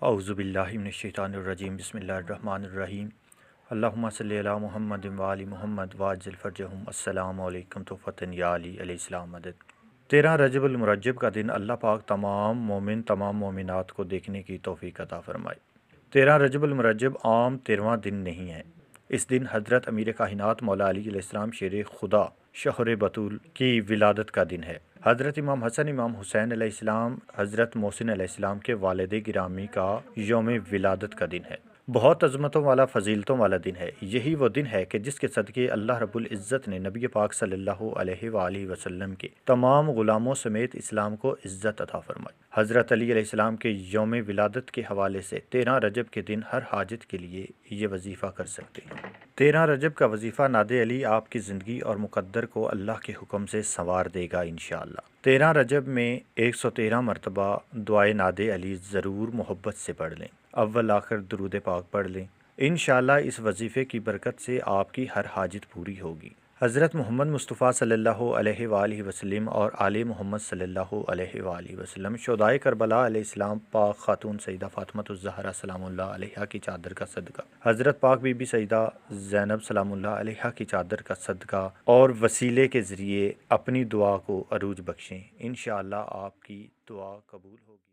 اعوذ باللہ من الشیطان الرجیم بسم اللہ الرحمن الرحیم اللہم صلی علی محمد و آل محمد واجل فرجہم السلام علیکم تحفتن یا علی علیہ السلام مدد 13 رجب المرجب کا دن اللہ پاک تمام مومن تمام مومنات کو دیکھنے کی توفیق عطا فرمائے۔ 13 رجب المرجب عام 13واں دن نہیں ہے۔ اس دن حضرت امیر کائنات مولا علی علیہ السلام شیر خدا شہر بطول کی ولادت کا دن ہے۔ حضرت امام حسن امام حسین علیہ السلام حضرت محسن علیہ السلام کے والد گرامی کا یوم ولادت کا دن ہے۔ بہت عظمتوں والا فضیلتوں والا دن ہے۔ یہی وہ دن ہے کہ جس کے صدقے اللہ رب العزت نے نبی پاک صلی اللہ علیہ وآلہ وسلم کے تمام غلاموں سمیت اسلام کو عزت عطا فرمائی۔ حضرت علی علیہ السلام کے یوم ولادت کے حوالے سے 13 رجب کے دن ہر حاجت کے لیے یہ وظیفہ کر سکتے ہیں۔ 13 رجب کا وظیفہ ناد علی آپ کی زندگی اور مقدر کو اللہ کے حکم سے سنوار دے گا انشاءاللہ۔ 13 رجب میں 113 مرتبہ دعائے ناد علی ضرور محبت سے پڑھ لیں۔ اول آخر درود پاک پڑھ لیں۔ انشاءاللہ اس وظیفے کی برکت سے آپ کی ہر حاجت پوری ہوگی۔ حضرت محمد مصطفیٰ صلی اللہ علیہ وآلہ وسلم اور آل محمد صلی اللہ علیہ وآلہ وسلم شہدائے کربلا علیہ السلام پاک خاتون سیدہ فاطمۃ الزہرا سلام اللہ علیہا کی چادر کا صدقہ، حضرت پاک بی بی سیدہ زینب سلام اللہ علیہا کی چادر کا صدقہ اور وسیلے کے ذریعے اپنی دعا کو عروج بخشیں۔ انشاءاللہ آپ کی دعا قبول ہوگی۔